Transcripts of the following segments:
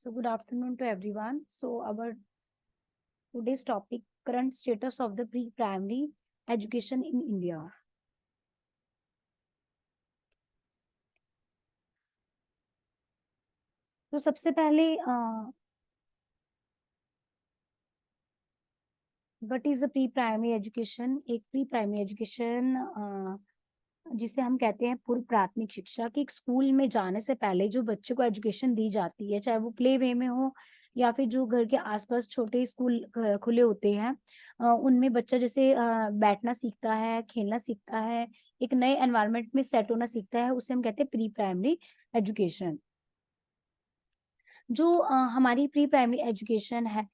So good afternoon to everyone. So our today's topic, current status of the pre-primary education in India. तो सबसे पहले what is the pre primary education? एक pre primary education जिसे हम कहते हैं पूर्व प्राथमिक शिक्षा, कि एक स्कूल में जाने से पहले जो बच्चे को एजुकेशन दी जाती है, चाहे वो प्ले वे में हो या फिर जो घर के आसपास छोटे स्कूल खुले होते हैं, उनमें बच्चा जैसे बैठना सीखता है, खेलना सीखता है, एक नए एनवायरनमेंट में सेट होना सीखता है, उसे हम कहते हैं प्री प्राइमरी एजुकेशन। जो हमारी प्री प्राइमरी एजुकेशन है,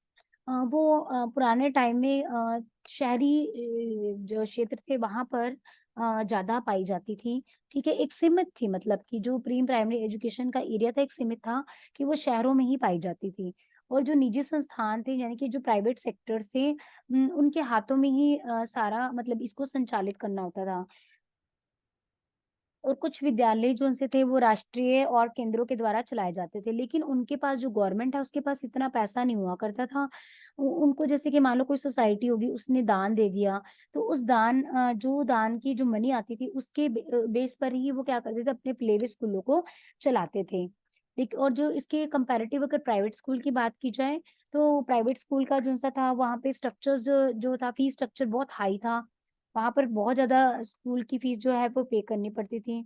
वो पुराने टाइम में शहरी जो क्षेत्र थे वहाँ पर ज़्यादा पाई जाती थी। ठीक है, एक सीमित थी, मतलब कि जो प्री प्राइमरी एजुकेशन का एरिया था एक सीमित था, कि वो शहरों में ही पाई जाती थी। और जो निजी संस्थान थे, यानी कि जो प्राइवेट सेक्टर्स थे, उनके हाथों में ही सारा मतलब इसको संचालित करना होता था। और कुछ विद्यालय जो उनसे थे वो राष्ट्रीय और केंद्रों के द्वारा चलाए जाते थे, लेकिन उनके पास जो गवर्नमेंट है उसके पास इतना पैसा नहीं हुआ करता था। उनको जैसे कि मान लो कोई सोसाइटी होगी, उसने दान दे दिया, तो उस दान जो दान की जो मनी आती थी उसके बेस पर ही वो क्या करते थे, अपने प्ले वे स्कूलों को चलाते थे। और जो इसके कंपैरेटिव अगर प्राइवेट स्कूल की बात की जाए, तो प्राइवेट स्कूल का जो सा था वहाँ पे स्ट्रक्चर्स जो था, फीस स्ट्रक्चर बहुत हाई था। वहां पर बहुत ज्यादा स्कूल की फीस जो है वो पे करनी पड़ती थी।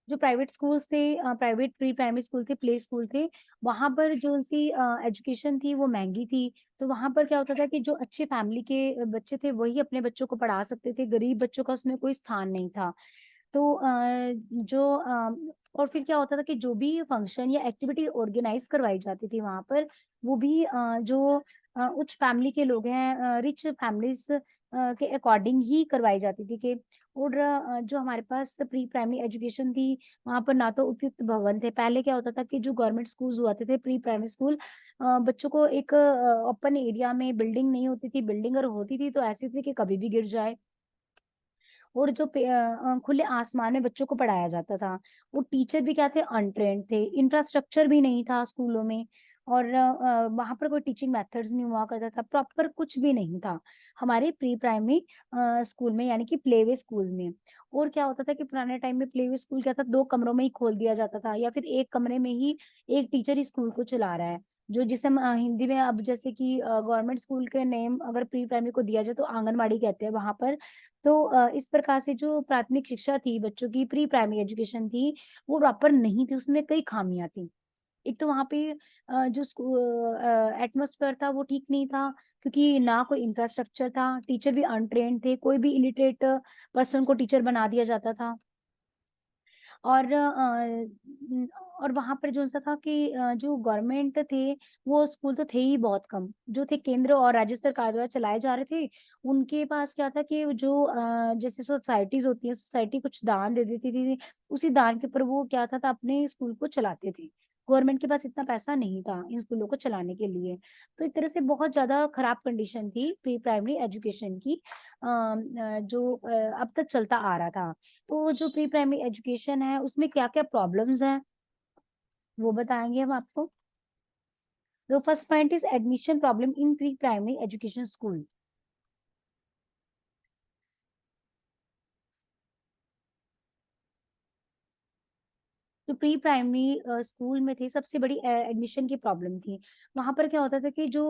जो प्राइवेट स्कूल्स थे, प्राइवेट प्री प्राइमरी स्कूल थे, प्ले स्कूल थे, वहां पर जो उनकी एजुकेशन थी वो महंगी थी। तो वहां पर क्या होता था कि जो अच्छे फैमिली के बच्चे थे वही अपने बच्चों को पढ़ा सकते थे, गरीब बच्चों का उसमें कोई स्थान नहीं था। तो और फिर क्या होता था कि जो भी फंक्शन या एक्टिविटी ऑर्गेनाइज करवाई जाती थी वहां पर, वो भी जो उच्च फैमिली के लोग हैं, रिच फैमिलीज के अकॉर्डिंग ही करवाई जाती थी। कि और जो हमारे पास प्री प्राइमरी एजुकेशन थी, वहां पर ना तो उपयुक्त भवन थे। पहले क्या होता था कि जो गवर्नमेंट स्कूल हुआ थे प्री प्राइमरी स्कूल, बच्चों को एक ओपन एरिया में बिल्डिंग नहीं होती थी, बिल्डिंग अगर होती थी तो ऐसी थी कि कभी भी गिर जाए। और जो खुले आसमान में बच्चों को पढ़ाया जाता था, वो टीचर भी क्या थे, अनट्रेन्ड थे, इंफ्रास्ट्रक्चर भी नहीं था स्कूलों में। और वहां पर कोई टीचिंग मेथड्स नहीं हुआ करता था, प्रॉपर कुछ भी नहीं था हमारे प्री प्राइमरी स्कूल में, यानी कि प्ले वे स्कूल में। और क्या होता था कि पुराने टाइम में प्ले वे स्कूल क्या था, दो कमरों में ही खोल दिया जाता था, या फिर एक कमरे में ही एक टीचर ही स्कूल को चला रहा है। जो जिसे हम हिंदी में, अब जैसे कि गवर्नमेंट स्कूल के नेम अगर प्री प्राइमरी को दिया जाए तो आंगनबाड़ी कहते हैं वहां पर। तो इस प्रकार से जो प्राथमिक शिक्षा थी बच्चों की, प्री प्राइमरी एजुकेशन थी, वो प्रॉपर नहीं थी, उसमें कई खामियां थी। एक तो वहां पे जो एटमोस्फेयर था वो ठीक नहीं था, क्योंकि ना कोई इंफ्रास्ट्रक्चर था, टीचर भी अनट्रेन्ड थे, कोई भी इलिटरेट पर्सन को टीचर बना दिया जाता था। और और वहां पर जो सा था कि जो गवर्नमेंट थे, वो स्कूल तो थे ही बहुत कम, जो थे केंद्र और राज्य सरकार द्वारा चलाए जा रहे थे। उनके पास क्या था कि जो जैसे सोसाइटीज होती है, सोसाइटी कुछ दान दे देती थी, उसी दान के ऊपर वो क्या था अपने स्कूल को चलाते थे। गवर्नमेंट के पास इतना पैसा नहीं था इन स्कूलों को चलाने के लिए। तो एक तरह से बहुत ज्यादा खराब कंडीशन थी प्री प्राइमरी एजुकेशन की, जो अब तक चलता आ रहा था। तो जो प्री प्राइमरी एजुकेशन है उसमें क्या क्या प्रॉब्लम्स हैं वो बताएंगे हम आपको। तो first point is admission problem in pre primary education school. जो प्री प्राइमरी स्कूल में थे, सबसे बड़ी एडमिशन की प्रॉब्लम थी। वहां पर क्या होता था कि जो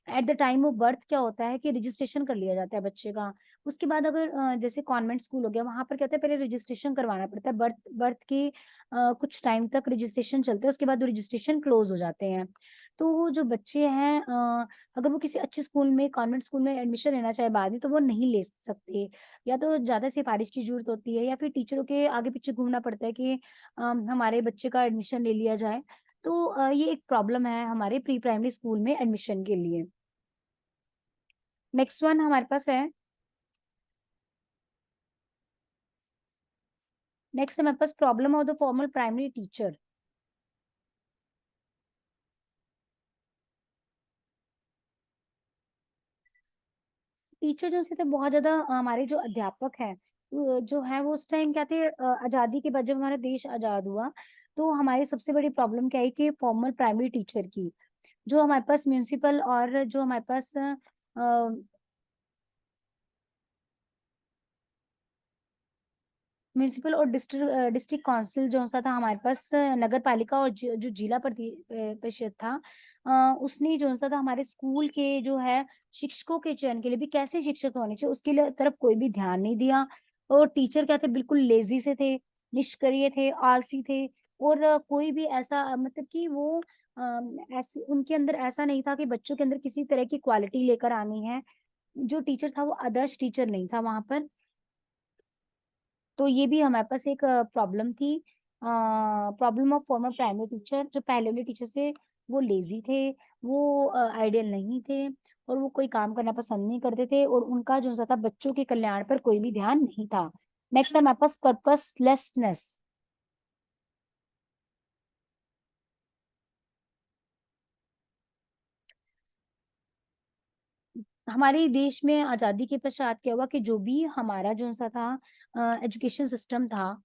at the time of birth क्या होता है कि रजिस्ट्रेशन कर लिया जाता है बच्चे का। उसके बाद अगर जैसे कॉन्वेंट स्कूल हो गया, वहां पर क्या होता है, पहले रजिस्ट्रेशन करवाना पड़ता है, बर्थ बर्थ के कुछ टाइम तक रजिस्ट्रेशन चलते हैं, उसके बाद रजिस्ट्रेशन क्लोज हो जाते हैं। तो वो जो बच्चे हैं, अगर वो किसी अच्छे स्कूल में, कॉन्वेंट स्कूल में एडमिशन लेना चाहे बाद में, तो वो नहीं ले सकते। या तो ज्यादा सिफारिश की जरूरत होती है, या फिर टीचरों के आगे पीछे घूमना पड़ता है कि हमारे बच्चे का एडमिशन ले लिया जाए। तो ये एक प्रॉब्लम है हमारे प्री प्राइमरी स्कूल में एडमिशन के लिए। नेक्स्ट वन हमारे पास है, नेक्स्ट हमारे पास problem of the formal primary teacher. Teacher जो से थे बहुत ज्यादा, हमारे जो अध्यापक हैं जो है वो उस टाइम क्या थे, आजादी के बाद जब हमारा देश आजाद हुआ, तो हमारी सबसे बड़ी प्रॉब्लम क्या है कि फॉर्मल प्राइमरी टीचर की, जो हमारे पास म्यूनिसिपल और जो हमारे पास म्यूनिसिपल और डिस्ट्रिक्ट काउंसिल जो सा था हमारे पास, नगर पालिका और जो जिला परिषद था, उसने जो सा था हमारे स्कूल के जो है शिक्षकों के चयन के लिए भी कैसे शिक्षक होने चाहिए उसके लिए तरफ कोई भी ध्यान नहीं दिया। और टीचर क्या थे, बिल्कुल लेजी से थे, निष्क्रिय थे, आलसी थे। और कोई भी ऐसा मतलब कि वो ऐसे उनके अंदर ऐसा नहीं था कि बच्चों के अंदर किसी तरह की क्वालिटी लेकर आनी है। जो टीचर था वो आदर्श टीचर नहीं था वहां पर। तो ये भी हमारे पास एक प्रॉब्लम थी, problem of former primary teacher. जो पहले वाले टीचर थे वो लेजी थे, वो आइडियल नहीं थे, और वो कोई काम करना पसंद नहीं करते थे, और उनका जो सा था बच्चों के कल्याण पर कोई भी ध्यान नहीं था। नेक्स्ट हमारे पास पर्पसलेसनेस। हमारे देश में आजादी के पश्चात क्या हुआ कि जो भी हमारा जो सा था एजुकेशन सिस्टम था,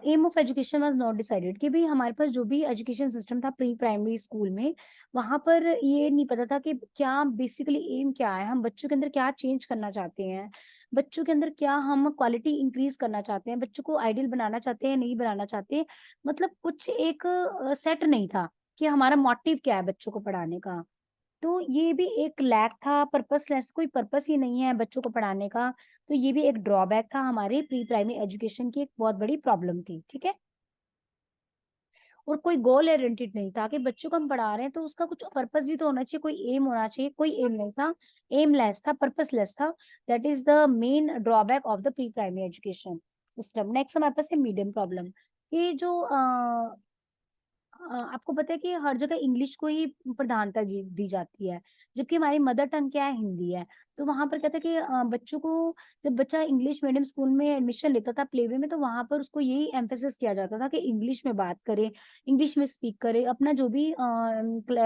aim of education was not decided, कि भी हमारे पास जो भी एजुकेशन सिस्टम था प्री प्राइमरी स्कूल में, वहां पर ये नहीं पता था कि क्या बेसिकली एम क्या है, हम बच्चों के अंदर क्या चेंज करना चाहते हैं, बच्चों के अंदर क्या हम क्वालिटी इंक्रीज करना चाहते हैं, बच्चों को आइडियल बनाना चाहते हैं, नहीं बनाना चाहते। मतलब कुछ एक सेट नहीं था कि हमारा मोटिव क्या है बच्चों को पढ़ाने का। तो ये भी एक लैक था, पर्पसलेस, कोई पर्पस ही नहीं है बच्चों को पढ़ाने का। तो ये भी एक ड्रॉबैक था, हमारे प्री प्राइमरी एजुकेशन की एक बहुत बड़ी प्रॉब्लम थी। ठीक है। और कोई गोल ओरिएंटेड नहीं था कि बच्चों को हम पढ़ा रहे हैं तो उसका कुछ पर्पस भी तो होना चाहिए, कोई एम होना चाहिए, कोई एम नहीं था, एमलेस था, पर्पसलेस था। That is the main drawback of the pre primary education system. Next हमारे पास है मीडियम प्रॉब्लम। ये जो आपको पता है कि हर जगह इंग्लिश को ही प्रधानता दी जाती है, जबकि हमारी मदर टंग क्या है, हिंदी है। तो वहां पर कहता है कि बच्चों को, जब बच्चा इंग्लिश मीडियम स्कूल में एडमिशन लेता था प्लेवे में, तो वहां पर उसको यही एम्फेसिस किया जाता था कि इंग्लिश में बात करे, इंग्लिश में स्पीक करे, अपना जो भी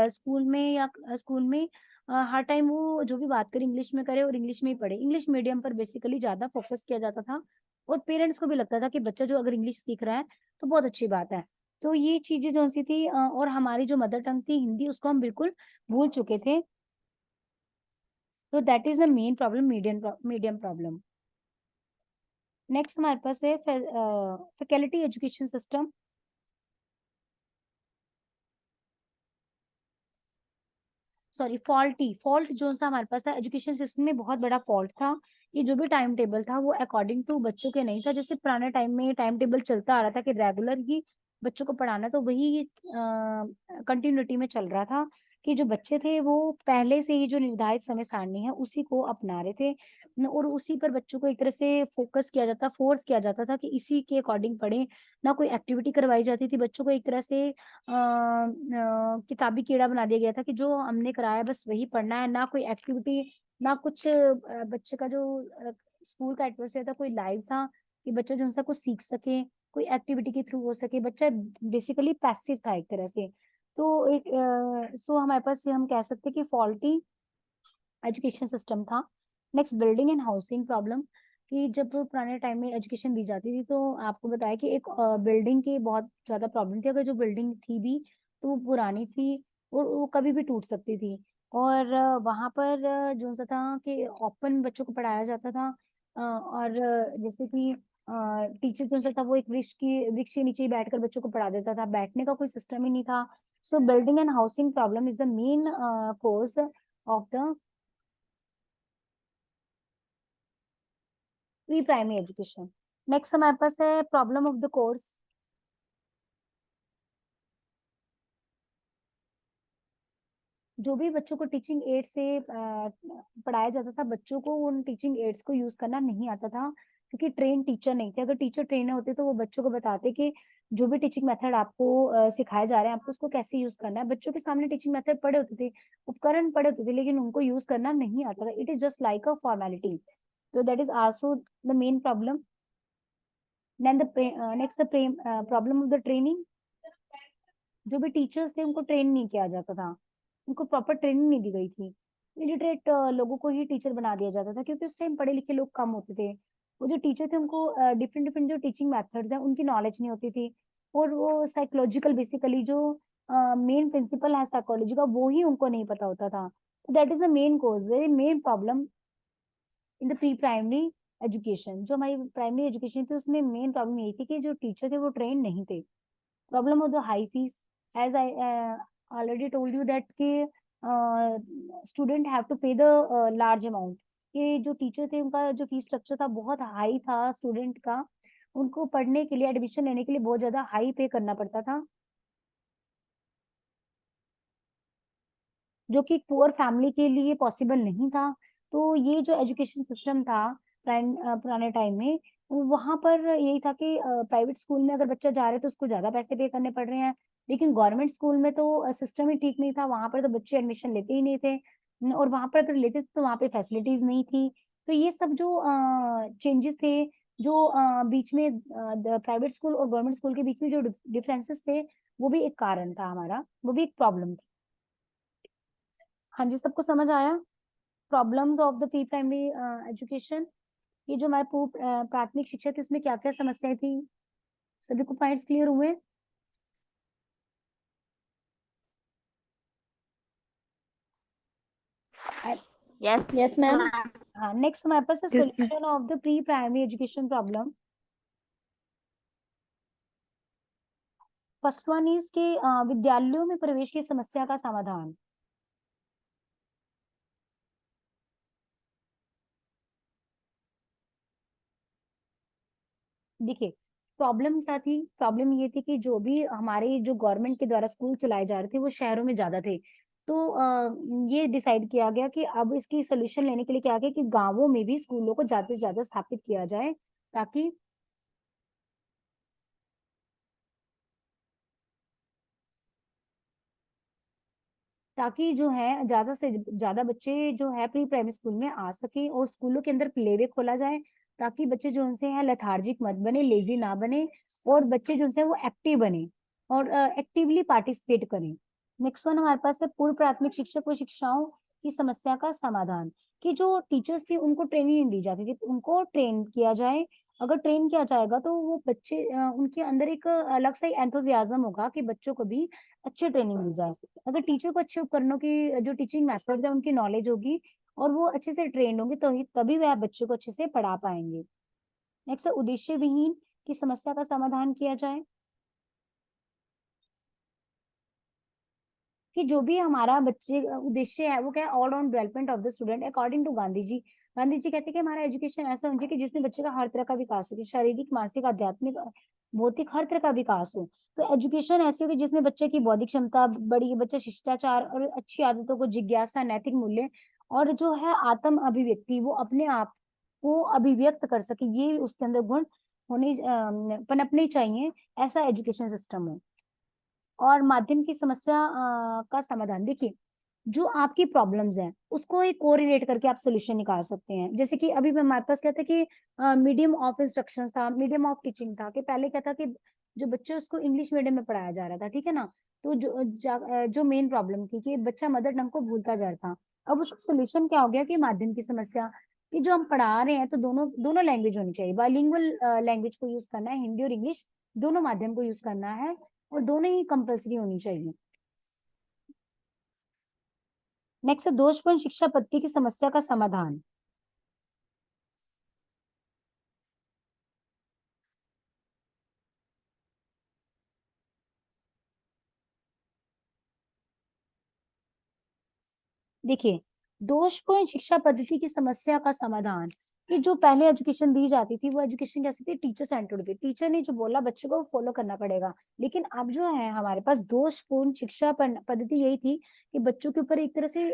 स्कूल में या स्कूल में हर टाइम वो जो भी बात करे इंग्लिश में करे और इंग्लिश में ही पढ़े। इंग्लिश मीडियम पर बेसिकली ज्यादा फोकस किया जाता था, और पेरेंट्स को भी लगता था कि बच्चा जो अगर इंग्लिश सीख रहा है तो बहुत अच्छी बात है। तो ये चीजें जो सी थी, और हमारी जो मदर टंग थी हिंदी, उसको हम बिल्कुल भूल चुके थे। तो that is the main problem, medium problem. Next हमारे पास है faculty education system. Sorry, fault जो सा हमारे पास था एजुकेशन सिस्टम में, बहुत बड़ा फॉल्ट था। ये जो भी टाइम टेबल था वो अकॉर्डिंग टू बच्चों के नहीं था। जैसे पुराने टाइम में टाइम टेबल चलता आ रहा था कि रेगुलर ही बच्चों को पढ़ाना, तो वही कंटिन्यूटी में चल रहा था कि जो बच्चे थे वो पहले से ही जो निर्धारित समय सारणी है उसी को अपना रहे थे, और उसी पर बच्चों को एक तरह से फोकस किया जाता, फोर्स किया जाता था कि इसी के अकॉर्डिंग पढ़े। ना कोई एक्टिविटी करवाई जाती थी बच्चों को, एक तरह से किताबी कीड़ा बना दिया गया था कि जो हमने कराया बस वही पढ़ना है, ना कोई एक्टिविटी, ना कुछ बच्चे का जो स्कूल का एटमोसफेयर था कोई लाइव था कि बच्चा जो सा कुछ सीख सके, कोई एक्टिविटी के थ्रू हो सके। बच्चा बेसिकली पैसिव था एक तरह से। तो एक सो हमारे पास ये हम कह सकते हैं कि फॉल्टी एजुकेशन सिस्टम था। Next, building and housing problem, कि जब पुराने टाइम में एजुकेशन दी जाती थी तो आपको बताया कि एक बिल्डिंग की बहुत ज्यादा प्रॉब्लम थी। अगर जो बिल्डिंग थी भी तो वो पुरानी थी और वो कभी भी टूट सकती थी। और वहां पर जो सा था कि ओपन बच्चों को पढ़ाया जाता था, और जैसे कि टीचर जो सा था वो एक वृक्ष के नीचे ही बैठकर बच्चों को पढ़ा देता था, बैठने का कोई सिस्टम ही नहीं था। So building and housing problem is the main cause of the pre primary education. Next हमारे पास है प्रॉब्लम ऑफ द कोर्स। जो भी बच्चों को टीचिंग एड से पढ़ाया जाता था, बच्चों को उन टीचिंग एड्स को यूज करना नहीं आता था, क्योंकि ट्रेन टीचर नहीं थे। अगर टीचर ट्रेन होते तो वो बच्चों को बताते कि जो भी टीचिंग मेथड आपको सिखाए जा रहे हैं आपको उसको कैसे यूज करना है। बच्चों के सामने टीचिंग मेथड पड़े होते थे, उपकरण पड़े होते थे, लेकिन उनको यूज करना नहीं आता था। It is just like a formality. तो that is also the main problem. Then the next the problem of the training. जो भी टीचर्स थे उनको ट्रेन नहीं किया जाता था, उनको प्रॉपर ट्रेनिंग नहीं दी गई थी। इलिटरेट लोगों को ही टीचर बना दिया जाता था, क्योंकि उस टाइम पढ़े लिखे लोग कम होते थे। वो जो टीचर थे उनको डिफरेंट डिफरेंट जो टीचिंग मेथड्स हैं उनकी नॉलेज नहीं होती थी, और वो साइकोलॉजिकल बेसिकली जो मेन प्रिंसिपल है साइकोलॉजी का वो ही उनको नहीं पता होता था। That is the main cause, very main problem in the pre primary education. जो हमारी प्राइमरी एजुकेशन थी उसमें मेन प्रॉब्लम यही थी कि जो टीचर थे वो ट्रेन नहीं थे। Problem of the high fees, as I already told you that कि student have to pay the large amount. कि जो टीचर थे उनका जो फीस स्ट्रक्चर था बहुत हाई था स्टूडेंट का, उनको पढ़ने के लिए एडमिशन लेने के लिए बहुत ज्यादा हाई पे करना पड़ता था, जो कि पुअर फैमिली के लिए पॉसिबल नहीं था। तो ये जो एजुकेशन सिस्टम था पुराने टाइम में, वहां पर यही था कि प्राइवेट स्कूल में अगर बच्चा जा रहा है तो उसको ज्यादा पैसे पे करने पड़ रहे हैं, लेकिन गवर्नमेंट स्कूल में तो सिस्टम ही ठीक नहीं था, वहां पर तो बच्चे एडमिशन लेते ही नहीं थे, और वहां पर अगर लेते थे तो वहां पे फैसिलिटीज नहीं थी। तो ये सब जो चेंजेस थे, जो बीच में प्राइवेट स्कूल और गवर्नमेंट स्कूल के बीच में जो डिफरेंसेस थे, वो भी एक कारण था हमारा, वो भी एक प्रॉब्लम थी। हाँ जी, सबको समझ आया? Problems of the pre primary education, ये जो हमारे प्राथमिक शिक्षा थी उसमें क्या क्या समस्याएं थी, सभी को पॉइंट्स क्लियर हुए? Yes yes ma'am. हाँ, नेक्स्ट हमारे पास है Yes, ma'am. Solution of the pre primary education problem. First one is के विद्यालयों में प्रवेश की समस्या का समाधान। देखिए, प्रॉब्लम क्या थी? प्रॉब्लम ये थी कि जो भी हमारे जो गवर्नमेंट के द्वारा स्कूल चलाए जा रहे थे वो शहरों में ज्यादा थे। तो ये डिसाइड किया गया कि अब इसकी सोल्यूशन लेने के लिए क्या किया कि गांवों में भी स्कूलों को ज्यादा से ज्यादा स्थापित किया जाए, ताकि ताकि जो है ज्यादा से ज्यादा बच्चे जो है प्री प्राइमरी स्कूल में आ सके, और स्कूलों के अंदर प्ले वे खोला जाए, ताकि बच्चे जो उनसे है लेथार्जिक मत बने, लेजी ना बने, और बच्चे जो उनसे वो एक्टिव बने और एक्टिवली पार्टिसिपेट करें। नेक्स्ट वन हमारे पास है पूर्व प्राथमिक शिक्षक व शिक्षाओं की समस्या का समाधान। कि जो टीचर्स थी उनको ट्रेनिंग नहीं दी जाती थी, तो उनको ट्रेन किया जाए। अगर ट्रेन किया जाएगा तो वो बच्चे उनके अंदर एक अलग सा एंथुजियाज्म होगा कि बच्चों को भी अच्छी ट्रेनिंग दी जाए। अगर टीचर को अच्छे उपकरणों की जो टीचिंग मेथड है उनकी नॉलेज होगी और वो अच्छे से ट्रेंड होंगे, तो तभी वह बच्चों को अच्छे से पढ़ा पाएंगे। नेक्स्ट है उद्देश्य विहीन की समस्या का समाधान किया जाए। कि जो भी हमारा बच्चे उद्देश्य है वो क्या है, all round development of the student according to Gandhi ji. Gandhi ji कहते हैं कि हमारा एजुकेशन ऐसा होना चाहिए कि जिसमें बच्चे का हर तरह का विकास हो, कि शारीरिक मानसिक आध्यात्मिक भौतिक हर तरह का विकास हो। तो एजुकेशन ऐसी होगी जिसमें बच्चे की बौद्धिक क्षमता बड़ी, बच्चा शिष्टाचार और अच्छी आदतों को, जिज्ञासा, नैतिक मूल्य और जो है आत्म अभिव्यक्ति, वो अपने आप को अभिव्यक्त कर सके, ये उसके अंदर गुण होने पनपने चाहिए। ऐसा एजुकेशन सिस्टम हो। और माध्यम की समस्या का समाधान, देखिए जो आपकी प्रॉब्लम्स हैं उसको एक कोरिलेट करके आप सोल्यूशन निकाल सकते हैं। जैसे कि अभी हमारे पास क्या था कि मीडियम ऑफ इंस्ट्रक्शन था, मीडियम ऑफ टीचिंग था, कि पहले क्या था कि जो बच्चे उसको इंग्लिश मीडियम में पढ़ाया जा रहा था, ठीक है ना। तो जो मेन प्रॉब्लम थी कि बच्चा मदर टंग को भूलता जा रहा था। अब उसका सोल्यूशन क्या हो गया कि माध्यम की समस्या, कि जो हम पढ़ा रहे हैं तो दोनों दोनों लैंग्वेज होनी चाहिए, बाइलिंगुअल लैंग्वेज को यूज करना है, हिंदी और इंग्लिश दोनों माध्यम को यूज करना है, और दोनों ही कंपलसरी होनी चाहिए। नेक्स्ट है दोषपूर्ण शिक्षा पद्धति की समस्या का समाधान। देखिए, दोषपूर्ण शिक्षा पद्धति की समस्या का समाधान, कि जो पहले एजुकेशन दी जाती थी वो एजुकेशन कैसी थी, टीचर सेंटर्ड थी, टीचर ने जो बोला बच्चों को फॉलो करना पड़ेगा। लेकिन अब जो है हमारे पास दोषपूर्ण शिक्षा पद्धति यही थी कि बच्चों के ऊपर एक तरह से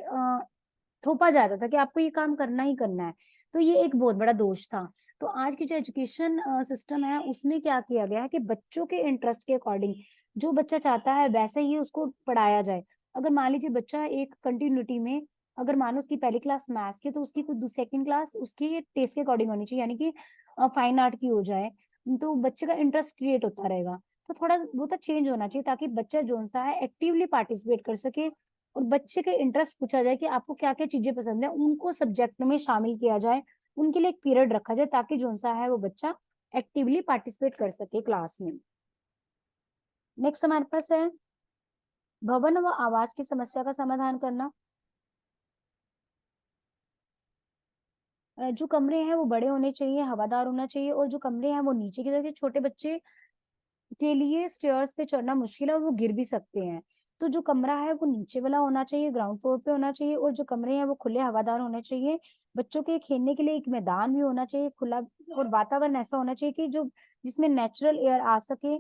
थोपा जाता था कि आपको ये काम करना ही करना है। तो ये एक बहुत बड़ा दोष था। तो आज की जो एजुकेशन सिस्टम है उसमें क्या किया गया है कि बच्चों के इंटरेस्ट के अकॉर्डिंग जो बच्चा चाहता है वैसे ही उसको पढ़ाया जाए। अगर मान लीजिए बच्चा एक कंटिन्यूटी में, अगर मानो उसकी पहली क्लास मैथ्स की, तो उसकी सेकंड क्लास उसकी टेस्ट के अकॉर्डिंग होनी चाहिए, यानी कि फाइन आर्ट की हो जाए, तो बच्चे का इंटरेस्ट क्रिएट होता रहेगा। तो थोड़ा बहुत चेंज होना चाहिए ताकि बच्चा जो सा है एक्टिवली पार्टिसिपेट कर सके, और बच्चे के इंटरेस्ट पूछा जाए कि आपको क्या क्या चीजें पसंद है, उनको सब्जेक्ट में शामिल किया जाए, उनके लिए एक पीरियड रखा जाए ताकि जो सा है वो बच्चा एक्टिवली पार्टिसिपेट कर सके क्लास में। नेक्स्ट हमारे पास है भवन व आवास की समस्या का समाधान करना। जो कमरे हैं वो बड़े होने चाहिए, हवादार होना चाहिए, और जो कमरे हैं वो नीचे की तरफ, छोटे बच्चे के लिए स्टेयर्स पे चढ़ना मुश्किल है और वो गिर भी सकते हैं। तो जो कमरा है वो नीचे वाला होना चाहिए, ग्राउंड फ्लोर पे होना चाहिए, और जो कमरे हैं वो खुले हवादार होने चाहिए। बच्चों के खेलने के लिए एक मैदान भी होना चाहिए खुला, और वातावरण ऐसा होना चाहिए कि जो जिसमें नेचुरल एयर आ सके।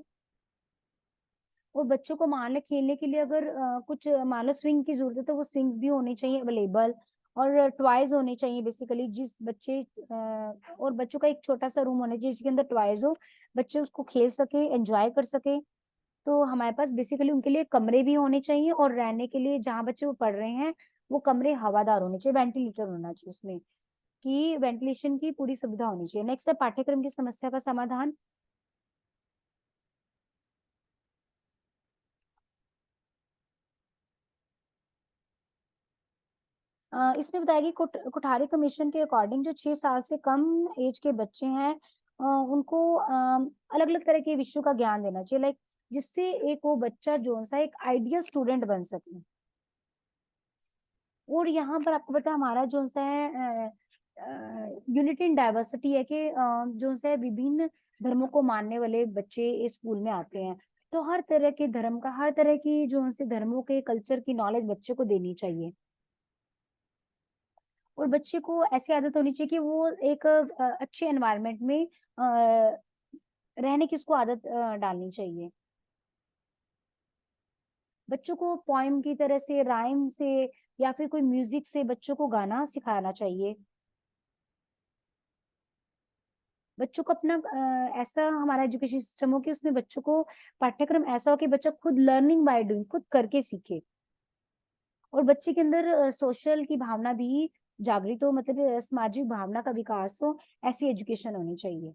और बच्चों को मान लो खेलने के लिए अगर कुछ मान लो स्विंग की जरूरत है तो वो स्विंग्स भी होनी चाहिए अवेलेबल, और टॉयज होने चाहिए बेसिकली जिस बच्चे और बच्चों का एक छोटा सा रूम होना चाहिए जिसके अंदर टॉयज हो, बच्चे उसको खेल सके, एंजॉय कर सके। तो हमारे पास बेसिकली उनके लिए कमरे भी होने चाहिए, और रहने के लिए जहाँ बच्चे वो पढ़ रहे हैं वो कमरे हवादार होने चाहिए, वेंटिलेटर होना चाहिए उसमें, कि वेंटिलेशन की पूरी सुविधा होनी चाहिए। नेक्स्ट है पाठ्यक्रम की समस्या का समाधान। इसमें बताया कि कोठारी कमीशन के अकॉर्डिंग जो 6 साल से कम एज के बच्चे हैं उनको अलग अलग तरह के विषयों का ज्ञान देना चाहिए, लाइक जिससे एक वो बच्चा जो सा एक आइडियल स्टूडेंट बन सके। और यहाँ पर आपको पता है हमारा जो सा है यूनिटी इन डाइवर्सिटी है कि जो सा है विभिन्न धर्मों को मानने वाले बच्चे इस स्कूल में आते हैं। तो हर तरह के धर्म का, हर तरह की जो से धर्मों के कल्चर की नॉलेज बच्चे को देनी चाहिए। और बच्चे को ऐसी आदत होनी चाहिए कि वो एक अच्छे एनवायरनमेंट में रहने की उसको आदत डालनी चाहिए। बच्चों को पोएम की तरह से, राइम से, या फिर कोई म्यूजिक से बच्चों को गाना सिखाना चाहिए। बच्चों को अपना ऐसा हमारा एजुकेशन सिस्टम हो कि उसमें बच्चों को पाठ्यक्रम ऐसा हो कि बच्चा खुद लर्निंग बाय डूइंग, खुद करके सीखे, और बच्चे के अंदर सोशल की भावना भी जागृत हो, मतलब सामाजिक भावना का विकास हो, ऐसी एजुकेशन होनी चाहिए।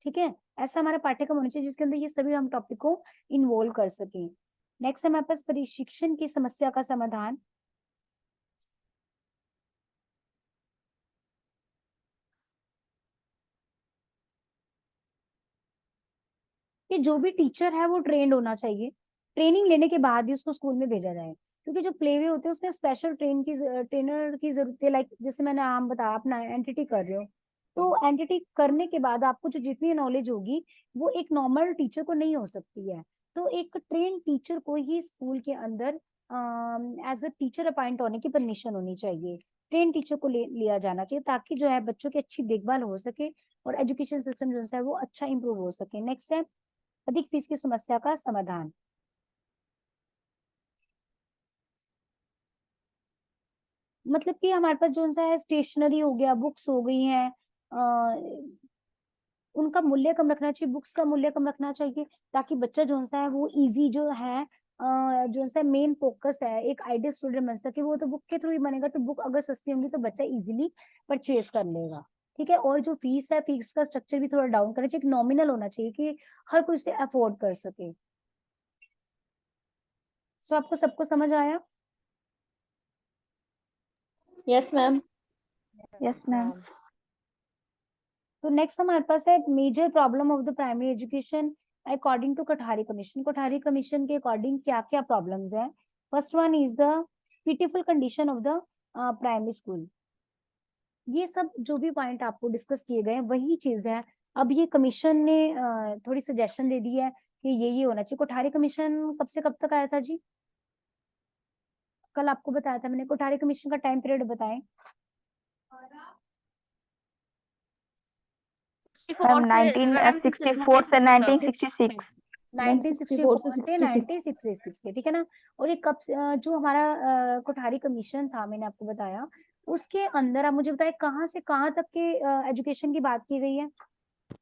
ठीक है, ऐसा हमारा पाठ्यक्रम होना चाहिए जिसके अंदर ये सभी हम टॉपिक को इन्वॉल्व कर सकें। नेक्स्ट हमारे पास प्रशिक्षण की समस्या का समाधान। कि जो भी टीचर है वो ट्रेंड होना चाहिए, ट्रेनिंग लेने के बाद ही उसको स्कूल में भेजा जाए, क्योंकि जो प्लेवे होते हैं उसमें स्पेशल ट्रेनर की जरूरत है। लाइक जैसे मैंने नाम बताया, अपना एंटिटी कर रहे हो, तो एंटिटी करने के बाद आपको जो जितनी नॉलेज होगी वो एक नॉर्मल टीचर को नहीं हो सकती है। तो एक ट्रेन टीचर को ही स्कूल के अंदर एज अ टीचर अपॉइंट होने की परमिशन होनी चाहिए। ट्रेन टीचर को लिया जाना चाहिए ताकि जो है बच्चों की अच्छी देखभाल हो सके और एजुकेशन सिस्टम जो है वो अच्छा इंप्रूव हो सके। नेक्स्ट है अधिक फीस की समस्या का समाधान। मतलब कि हमारे पास जो सा है स्टेशनरी हो गया, बुक्स हो गई हैं, उनका मूल्य कम रखना चाहिए, बुक्स का मूल्य कम रखना चाहिए, ताकि बच्चा जो सा है वो इजी जो है जो सा मेन फोकस है एक आइडियल स्टूडेंट बन सके। वो तो बुक के थ्रू ही बनेगा, तो बुक अगर सस्ती होंगी तो बच्चा इजीली परचेज कर लेगा। ठीक है, और जो फीस है, फीस का स्ट्रक्चर भी थोड़ा डाउन करना चाहिए, नॉमिनल होना चाहिए कि हर कोई इसे अफोर्ड कर सके। सो आपको सबको समझ आया? Yes ma'am. Yes ma'am. तो नेक्स्ट हमारे पास है major problem of the primary education according to Kothari commission. Kothari commission के अकॉर्डिंग क्या क्या प्रॉब्लम्स हैं? First one is the pitiful condition of the primary school. ये सब जो भी पॉइंट आपको डिस्कस किए गए हैं वही चीज है। अब ये कमीशन ने थोड़ी सजेशन दे दी है कि ये होना चाहिए। कोठारी कमीशन कब से कब तक आया था जी? कल आपको बताया था मैंने, कोठारी कमीशन का टाइम पीरियड बताएं। मैम 1964 से 1966। 1964 से 1966 ठीक है ना। और ये कब जो हमारा कोठारी कमीशन था मैंने आपको बताया, उसके अंदर आप मुझे बताएं कहाँ से कहाँ तक के एजुकेशन की बात की गई है?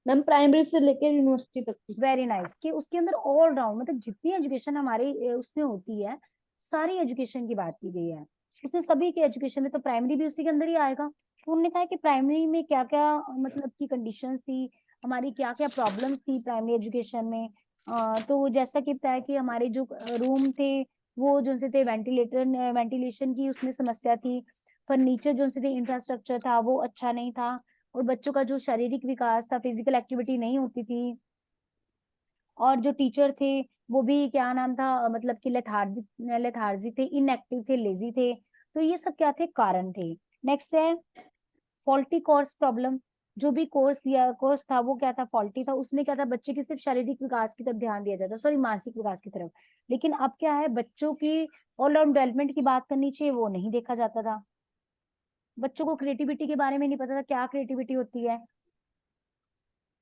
मैम प्राइमरी से लेकर यूनिवर्सिटी तक की। वेरी नाइस, कि उसके अंदर ऑल राउंड मतलब जितनी एजुकेशन हमारे उसमें होती है सारी एजुकेशन की बात की गई है। उसने सभी के एजुकेशन में, तो प्राइमरी भी उसी के अंदर ही आएगा। तो उन्होंने कहा कि प्राइमरी में क्या क्या मतलब की कंडीशंस थी, हमारी क्या क्या प्रॉब्लम्स थी प्राइमरी एजुकेशन में। तो जैसा कि बताया कि हमारे जो रूम थे वो जो से थे वेंटिलेशन की उसमें समस्या थी, फर्नीचर जो से थे इंफ्रास्ट्रक्चर था वो अच्छा नहीं था, और बच्चों का जो शारीरिक विकास था, फिजिकल एक्टिविटी नहीं होती थी, और जो टीचर थे वो भी क्या नाम था, मतलब कि लेथार्जी थे, इनएक्टिव थे, लेजी थे। तो ये सब क्या थे, कारण थे। नेक्स्ट है फॉल्टी कोर्स प्रॉब्लम। जो भी कोर्स था वो क्या था, फॉल्टी था। उसमें क्या था, बच्चे की सिर्फ शारीरिक विकास की तरफ ध्यान दिया जाता, सॉरी मानसिक विकास की तरफ। लेकिन अब क्या है, बच्चों की ऑलराउंड डेवलपमेंट की बात करनी चाहिए, वो नहीं देखा जाता था। बच्चों को क्रिएटिविटी के बारे में नहीं पता था, क्या क्रिएटिविटी होती है।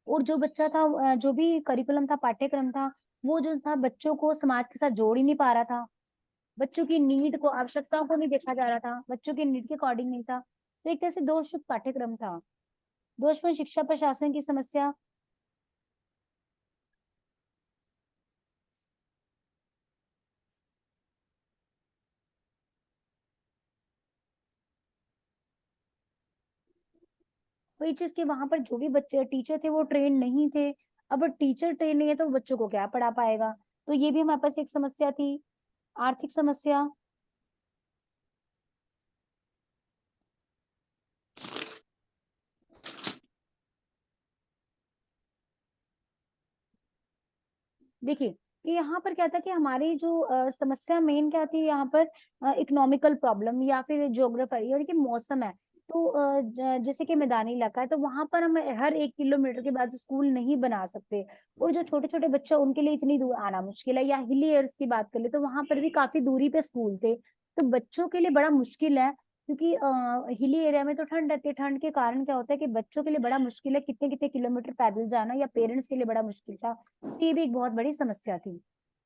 और जो बच्चा था, जो भी करिकुलम था, पाठ्यक्रम था, वो जो था बच्चों को समाज के साथ जोड़ ही नहीं पा रहा था। बच्चों की नीड को, आवश्यकताओं को नहीं देखा जा रहा था, बच्चों की नीड के अकॉर्डिंग नहीं था। तो एक तरह से दोषयुक्त पाठ्यक्रम था। दोषपूर्ण शिक्षा प्रशासन की समस्या। वही चीज के वहां पर जो भी बच्चे टीचर थे वो ट्रेन नहीं थे। अब टीचर ट्रेन नहीं है तो बच्चों को क्या पढ़ा पाएगा। तो ये भी हमारे पास एक समस्या थी। आर्थिक समस्या। देखिए कि यहाँ पर क्या था कि हमारी जो समस्या मेन क्या थी यहाँ पर, इकोनॉमिकल प्रॉब्लम या फिर ज्योग्राफर, यानी कि मौसम है। तो जैसे कि मैदानी इलाका है तो वहां पर हम हर 1 किलोमीटर के बाद स्कूल नहीं बना सकते, और जो छोटे छोटे बच्चे उनके लिए इतनी दूर आना मुश्किल है। या हिली एरियर्स की बात कर ले तो वहां पर भी काफी दूरी पे स्कूल थे, तो बच्चों के लिए बड़ा मुश्किल है। क्योंकि हिली एरिया में तो ठंड रहती है, ठंड के कारण क्या होता है कि बच्चों के लिए बड़ा मुश्किल है कितने कितने किलोमीटर पैदल जाना, या पेरेंट्स के लिए बड़ा मुश्किल था। तो ये भी एक बहुत बड़ी समस्या थी।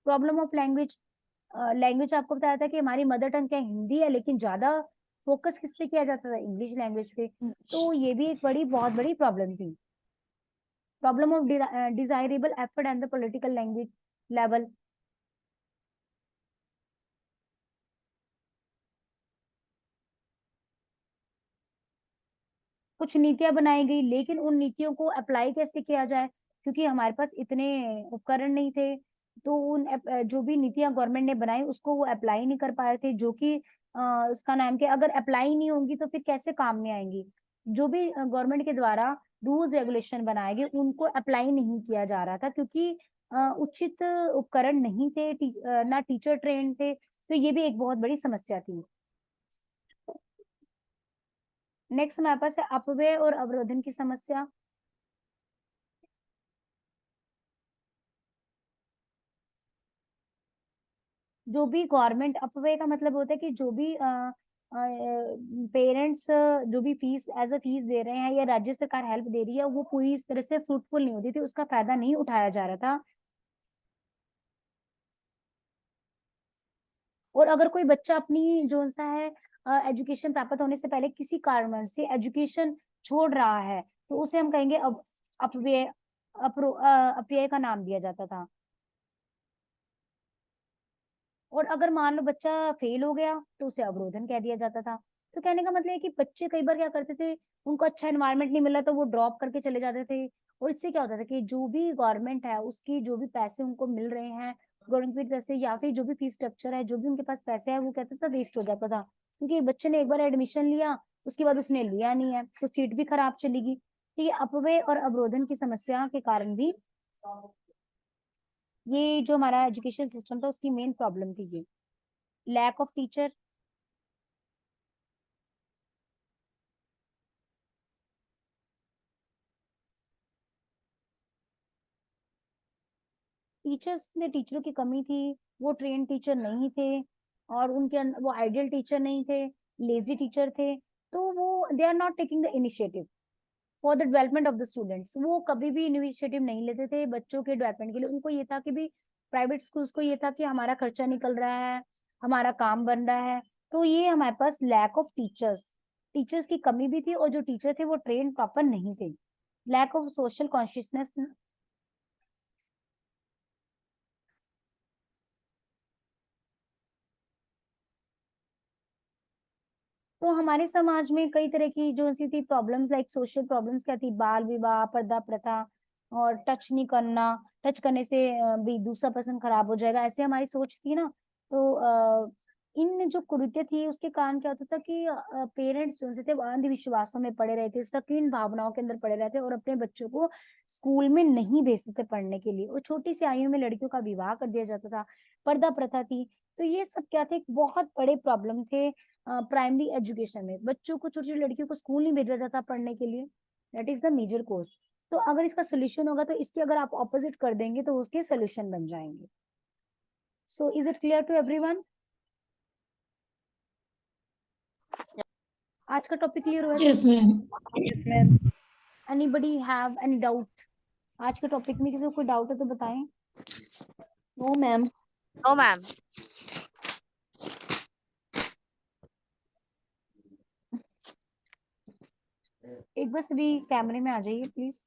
Problem of language. लैंग्वेज आपको बताया था कि हमारी मदर टंग क्या हिंदी है, लेकिन ज्यादा फोकस किस पे किया जाता था, इंग्लिश लैंग्वेज पे। तो ये भी एक बहुत बड़ी प्रॉब्लम थी। Problem of desirable effort and the political language level. कुछ नीतियां बनाई गई, लेकिन उन नीतियों को अप्लाई कैसे किया जाए, क्योंकि हमारे पास इतने उपकरण नहीं थे। तो जो भी नीतियां गवर्नमेंट ने बनाई उसको वो अप्लाई नहीं कर पा रहे थे, जो कि उसका नाम क्या, अगर अप्लाई नहीं होंगी तो फिर कैसे काम में आएंगी। जो भी गवर्नमेंट के द्वारा रूल्स रेगुलेशन बनाए गए उनको अप्लाई नहीं किया जा रहा था, क्योंकि उचित उपकरण नहीं थे, ना टीचर ट्रेन थे। तो ये भी एक बहुत बड़ी समस्या थी। नेक्स्ट हमारे पास है अपव्यय और अवरोधन की समस्या। जो भी गवर्नमेंट, अपव्यय का मतलब होता है कि जो भी पेरेंट्स जो भी फीस एज अ फीस दे रहे हैं या राज्य सरकार हेल्प दे रही है, वो पूरी तरह से फ्रूटफुल नहीं होती थी, उसका फायदा नहीं उठाया जा रहा था। और अगर कोई बच्चा अपनी जो सा है एजुकेशन प्राप्त होने से पहले किसी कारण से एजुकेशन छोड़ रहा है, तो उसे हम कहेंगे अब अपव्यय, अपव्यय का नाम दिया जाता था। और अगर मान लो बच्चा फेल हो गया तो उसे अवरोधन कह दिया जाता था। तो कहने का मतलब है कि बच्चे कई बार क्या करते थे, उनको अच्छा एनवायरनमेंट नहीं मिला तो वो ड्रॉप करके चले जाते थे। और इससे क्या होता था कि जो भी गवर्नमेंट है उसकी जो भी पैसे उनको मिल रहे हैं गवर्नमेंट की तरफ से, या फिर जो भी फीस स्ट्रक्चर है, जो भी उनके पास पैसे है, वो कहता था वेस्ट हो जाता था। क्योंकि एक बच्चे ने एक बार एडमिशन लिया, उसके बाद उसने लिया नहीं है तो सीट भी खराब चलेगी। तो ये अपव्यय और अवरोधन की समस्या के कारण भी ये जो हमारा एजुकेशन सिस्टम था उसकी मेन प्रॉब्लम थी ये। Lack of teacher. टीचरों की कमी थी, वो ट्रेन टीचर नहीं थे, और वो आइडियल टीचर नहीं थे, लेजी टीचर थे। तो वो they are not taking the initiative for the development of the students. वो कभी भी इनिशिएटिव नहीं लेते थे बच्चों के डेवलपमेंट के लिए। उनको ये था कि भी प्राइवेट स्कूल्स को ये था कि हमारा खर्चा निकल रहा है, हमारा काम बन रहा है। तो ये हमारे पास लैक ऑफ टीचर्स, टीचर्स की कमी भी थी, और जो टीचर थे वो ट्रेन प्रॉपर नहीं थे। Lack of social consciousness. तो हमारे समाज में कई तरह की जो सी थी प्रॉब्लम्स, लाइक सोशल प्रॉब्लम्स क्या थी, बाल विवाह, पर्दा प्रथा, और टच नहीं करना, टच करने से भी दूसरा पर्सन खराब हो जाएगा, ऐसे हमारी सोच थी ना। तो इन जो कुरीतियां थी उसके कारण क्या होता था कि पेरेंट्स जो थे वो अंधविश्वासों में पड़े रहते, संकीर्ण भावनाओं के अंदर पड़े रहते और अपने बच्चों को स्कूल में नहीं भेजते थे पढ़ने के लिए, और छोटी सी आयु में लड़कियों का विवाह कर दिया जाता था, पर्दा प्रथा थी। तो ये सब क्या थे, एक बहुत बड़े प्रॉब्लम थे प्राइमरी एजुकेशन में। बच्चों को, छोटी छोटी लड़कियों को स्कूल नहीं भेजा जाता पढ़ने के लिए, दैट इज द मेजर कोज। तो अगर इसका सोल्यूशन होगा तो इसके अगर आप ऑपोजिट कर देंगे तो उसके सोल्यूशन बन जाएंगे। So is it clear to everyone? आज का टॉपिक क्लियर हुआ? Yes ma'am. Yes, ma'am. Anybody have any doubt? आज के टॉपिक में किसी को कोई डाउट है तो बताएं। No ma'am. No, ma'am. एक बार सभी कैमरे में आ जाइए please.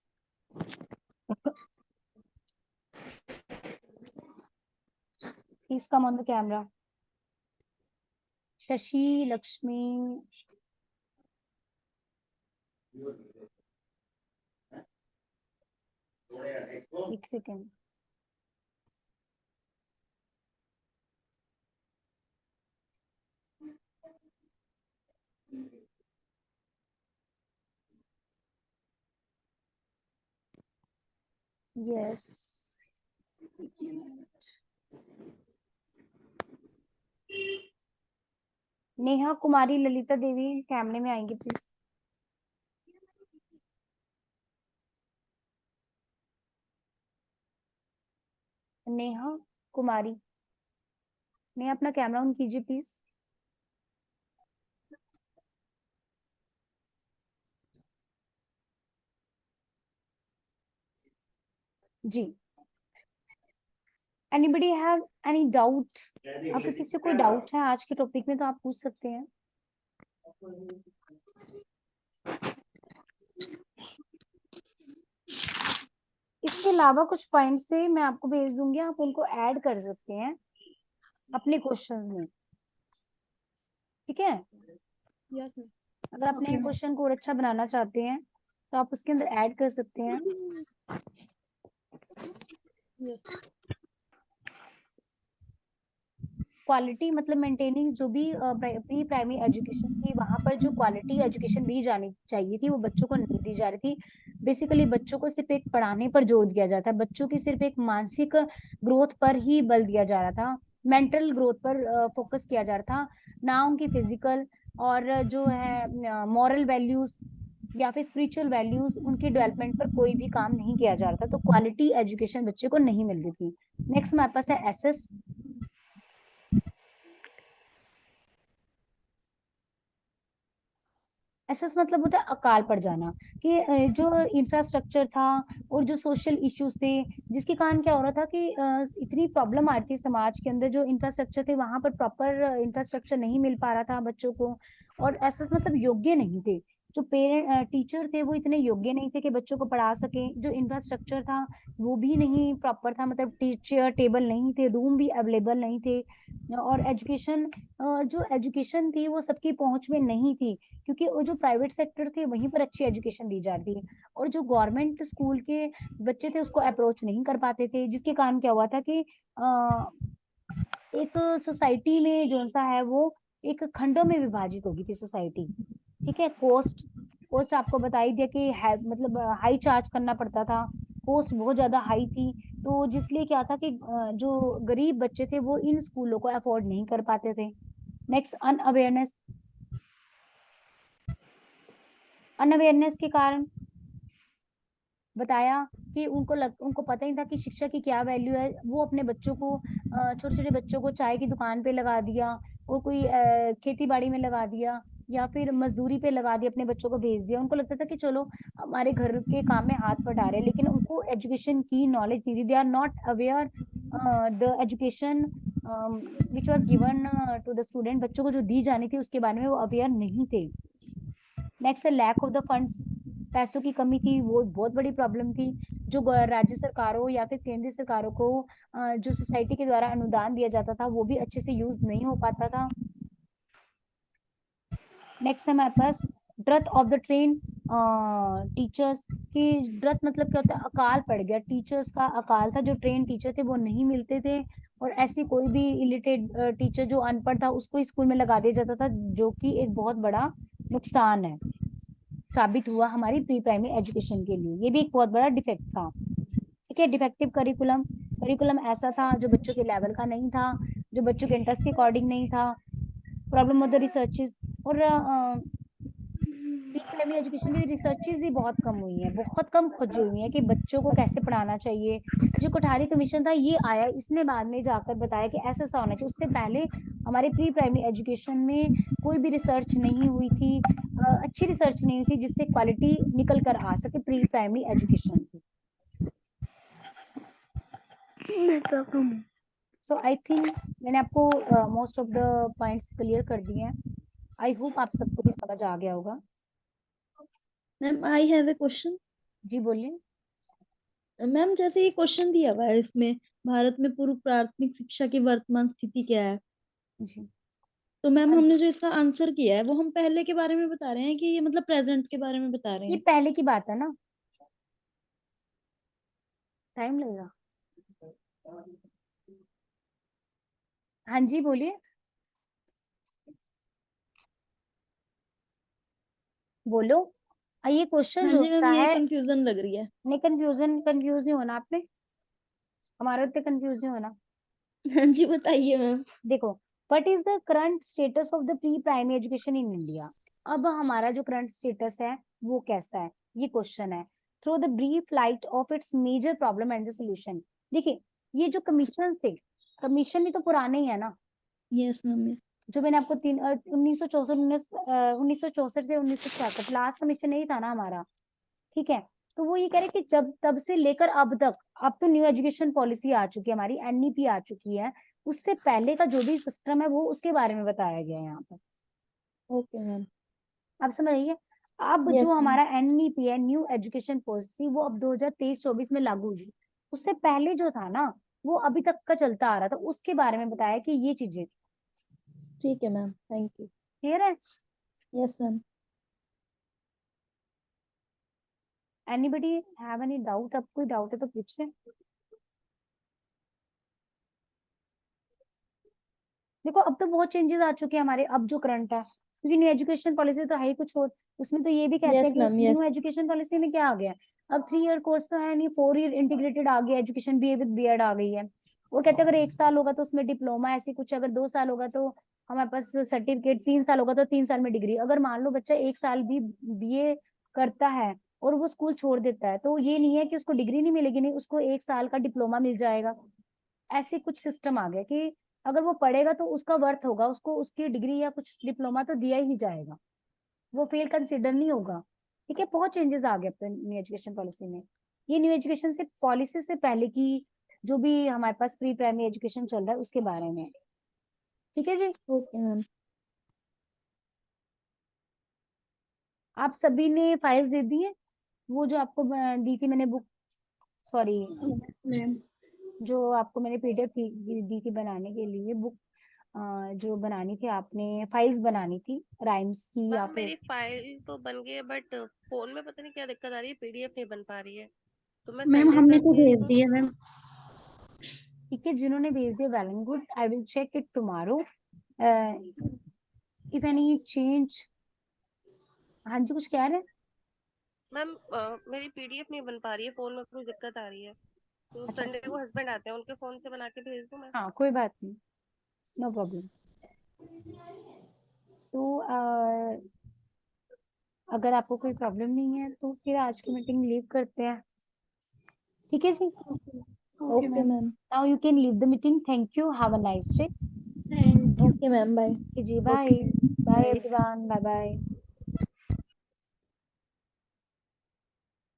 Please come on the camera. Shashi, Lakshmi, एक सेकेंड। यस, नेहा कुमारी, ललिता देवी कैमरे में आएंगे प्लीज। नेहा कुमारी, नेहा अपना कैमरा ऑन कीजिए प्लीज। जी, एनीबडी हैव एनी डाउट? अगर किसी को डाउट है आज के टॉपिक में तो आप पूछ सकते हैं। इसके अलावा कुछ पॉइंट्स से मैं आपको भेज दूंगी, आप उनको ऐड कर सकते हैं अपने क्वेश्चंस में, ठीक है? Yes ma'am. अगर अपने क्वेश्चन को और अच्छा बनाना चाहते हैं तो आप उसके अंदर ऐड कर सकते हैं। यस। क्वालिटी मतलब मेंटेनिंग जो भी प्री प्राइमरी एजुकेशन थी, वहां पर जो क्वालिटी एजुकेशन दी जानी चाहिए थी वो बच्चों को नहीं दी जा रही थी। बेसिकली बच्चों को सिर्फ एक पढ़ाने पर जोर दिया जाता है, बच्चों की सिर्फ एक मानसिक ग्रोथ पर ही बल दिया जा रहा था, मेंटल ग्रोथ पर फोकस किया जा रहा था, ना उनकी फिजिकल और जो है मॉरल वैल्यूज या फिर स्पिरिचुअल वैल्यूज, उनकी डेवलपमेंट पर कोई भी काम नहीं किया जा रहा था। तो क्वालिटी एजुकेशन बच्चे को नहीं मिल रही थी। नेक्स्ट हमारे पास है एसएस। एसएस मतलब होता है अकाल पड़ जाना, कि जो इंफ्रास्ट्रक्चर था और जो सोशल इश्यूज थे जिसके कारण क्या हो रहा था कि इतनी प्रॉब्लम आ रही थी समाज के अंदर, जो इंफ्रास्ट्रक्चर थे वहां पर प्रॉपर इंफ्रास्ट्रक्चर नहीं मिल पा रहा था बच्चों को, और एसएस मतलब योग्य नहीं थे। जो पेरेंट टीचर थे वो इतने योग्य नहीं थे कि बच्चों को पढ़ा सके, जो इंफ्रास्ट्रक्चर था वो भी नहीं प्रॉपर था, मतलब टीचर टेबल नहीं थे, रूम भी अवेलेबल नहीं थे, और एजुकेशन जो एजुकेशन थी वो सबकी पहुंच में नहीं थी, क्योंकि वो जो प्राइवेट सेक्टर थे वहीं पर अच्छी एजुकेशन दी जाती है, और जो गवर्नमेंट स्कूल के बच्चे थे उसको अप्रोच नहीं कर पाते थे, जिसके कारण क्या हुआ था कि एक सोसाइटी में जो सा है वो एक खंडों में विभाजित हो गई थी सोसाइटी, ठीक है? कोस्ट आपको बता ही दिया कि मतलब हाई चार्ज करना पड़ता था, कोस्ट बहुत ज्यादा हाई थी। तो जिसलिए क्या था कि जो गरीब बच्चे थे वो इन स्कूलों को अफोर्ड नहीं कर पाते थे। नेक्स्ट, अनअवेयरनेस के कारण बताया कि उनको पता ही था कि शिक्षा की क्या वैल्यू है। वो अपने बच्चों को, छोटे छोटे बच्चों को चाय की दुकान पे लगा दिया, और कोई खेती बाड़ी में लगा दिया, या फिर मजदूरी पे लगा दिया, अपने बच्चों को भेज दिया। उनको लगता था कि चलो हमारे घर के काम में हाथ बटा रहे हैं, लेकिन उनको एजुकेशन की नॉलेज नहीं थी। They are not aware the education which was given to the student. बच्चों को जो दी जानी थी उसके बारे में वो अवेयर नहीं थे। नेक्स्ट है लैक ऑफ द फंड्स, पैसों की कमी थी, वो बहुत बड़ी प्रॉब्लम थी। जो राज्य सरकारों या फिर केंद्रीय सरकारों को जो सोसाइटी के द्वारा अनुदान दिया जाता था वो भी अच्छे से यूज नहीं हो पाता था। नेक्स्ट है हमारे पास ड्रथ ऑफ द ट्रेन टीचर्स की। ड्रथ मतलब क्या होता है? अकाल पड़ गया, टीचर्स का अकाल था, जो ट्रेन टीचर थे वो नहीं मिलते थे, और ऐसी कोई भी इलिटरेट टीचर जो अनपढ़ था उसको स्कूल में लगा दिया जाता था, जो कि एक बहुत बड़ा नुकसान है साबित हुआ हमारी प्री प्राइमरी एजुकेशन के लिए। ये भी एक बहुत बड़ा डिफेक्ट था। ठीक है, डिफेक्टिव करिकुलम, करिकुलम ऐसा था जो बच्चों के लेवल का नहीं था, जो बच्चों के इंटरेस्ट के अकॉर्डिंग नहीं था। प्रॉब्लम ऑफ द रिसर्चेस, और प्री प्राइमरी एजुकेशन में रिसर्चेस ही बहुत कम हुई हैं, बहुत कम खोजी हुई हैं कि बच्चों को कैसे पढ़ाना चाहिए। जो कोठारी कमीशन था ये आया, इसने बाद में जाकर बताया कि ऐसा ऐसा होना चाहिए। उससे पहले हमारे प्री प्राइमरी एजुकेशन में कोई भी रिसर्च नहीं हुई थी, अच्छी रिसर्च नहीं हुई थी जिससे क्वालिटी निकल कर आ सके प्री प्राइमरी एजुकेशन की। सो आई थिंक मैंने आपको most of the points clear कर दिए हैं। आई होप आप सबको भी समझ आ गया होगा। Ma'am I have a question. जी बोलिए। मैम जैसे ये क्वेश्चन दिया हुआ है इसमें, भारत में पूर्व प्राथमिक शिक्षा की वर्तमान स्थिति क्या है, जी तो मैम हाँ जी, हमने जो इसका आंसर किया है वो हम पहले के बारे में बता रहे हैं कि ये मतलब प्रेजेंट के बारे में बता रहे ये हैं? पहले की बात है ना, टाइम लगेगा। हाँ जी बोलिए, बोलो। ये क्वेश्चन हाँ जो जी मैम, सा ये है, कंफ्यूजन लग रही है। नहीं कंफ्यूज नहीं होना आपने, हमारे उतने कंफ्यूज नहीं होना। हाँ जी बताइए मैम। देखो, what is the current status of the pre primary education in India. अब हमारा जो करंट स्टेटस है वो कैसा है, ये क्वेश्चन है। Through the brief light of its major problem and the solution. देखिए, ये जो कमीशन थे, कमीशन भी तो पुराने ही है ना, यस मैम। जो मैंने आपको 1964 से 1966 लास्ट कमीशन नहीं था ना हमारा। ठीक है, तो वो ये कह रहे कि जब तब से लेकर अब तक, अब तो न्यू एजुकेशन पॉलिसी आ चुकी है, हमारी एनईपी आ चुकी है, उससे पहले का जो भी सिस्टम है वो उसके बारे में बताया गया है यहाँ पर। Okay ma'am. अब समझिए, अब जो यस मैम। हमारा एनईपी है, न्यू एजुकेशन पॉलिसी, वो अब 2023-24 में लागू हुई। उससे पहले जो था ना, वो अभी तक का चलता आ रहा था, उसके बारे में बताया कि ये चीजें। ठीक है मैम, थैंक यू। क्लियर है? Yes ma'am. Anybody have any doubt? अब कोई डाउट है तो पूछे। देखो, अब तो बहुत चेंजेस आ चुके हैं हमारे, अब जो करंट है, क्योंकि न्यू एजुकेशन पॉलिसी तो है ही कुछ और। उसमें तो ये भी कहते यस हैं कि ma'am. Yes. New education policy में क्या आ गया, अब 3 ईयर कोर्स तो है नहीं, 4 ईयर इंटीग्रेटेड आ गया एजुकेशन, बीए विद बीएड आ गई है। वो कहते हैं अगर 1 साल होगा तो उसमें डिप्लोमा ऐसी कुछ, अगर 2 साल होगा तो हमारे पास सर्टिफिकेट, 3 साल होगा तो 3 साल में डिग्री। अगर मान लो बच्चा 1 साल भी बीए करता है और वो स्कूल छोड़ देता है, तो ये नहीं है कि उसको डिग्री नहीं मिलेगी, नहीं, उसको 1 साल का डिप्लोमा मिल जाएगा। ऐसे कुछ सिस्टम आ गया कि अगर वो पढ़ेगा तो उसका वर्थ होगा, उसको उसकी डिग्री या कुछ डिप्लोमा तो दिया ही जाएगा, वो फेल कंसिडर नहीं होगा। ठीक है, बहुत चेंजेस आ गए अपने न्यू एजुकेशन पॉलिसी में। ये न्यू एजुकेशन से पॉलिसी से पहले की जो भी हमारे पास प्री प्राइमरी एजुकेशन चल रहा है उसके बारे में। ठीक है जी, ओके मैम। आप सभी ने फाइल्स दे दी है, वो जो आपको दी थी मैंने बुक, सॉरी, यस मैम। जो आपको मैंने पीडीएफ दी थी बनाने के लिए बुक, जो बनानी थी आपने, फाइल्स बनानी थी राइम्स की या मैम फिर। मेरी फाइल तो बन गई है बट फोन में पता नहीं क्या दिक्कत आ रही है, पीडीएफ नहीं बन पा रही है, तो मैं मैम सेंड इन हमने तो करके भेज दिया मैम। ठीक है, जिन्होंने भेज दिया well and good, I will check it tomorrow if any change. हाँ जी, कुछ कह रहे हैं? मैम मेरी पीडीएफ नहीं बन पा रही है, फोन में कुछ दिक्कत आ रही है, तो अच्छा, संडे को हस्बैंड आते हैं, उनके फोन से बना के भेज दूं मैं? हाँ कोई बात नहीं, नो प्रॉब्लम। तो अगर आपको कोई प्रॉब्लम नहीं है तो फिर आज की मीटिंग लीव करते हैं। ठीक है जी, okay ma'am. Now you can leave the meeting. Thank you, have a nice day. Okay ma'am, bye. जी bye, bye bye. Everyone, bye bye.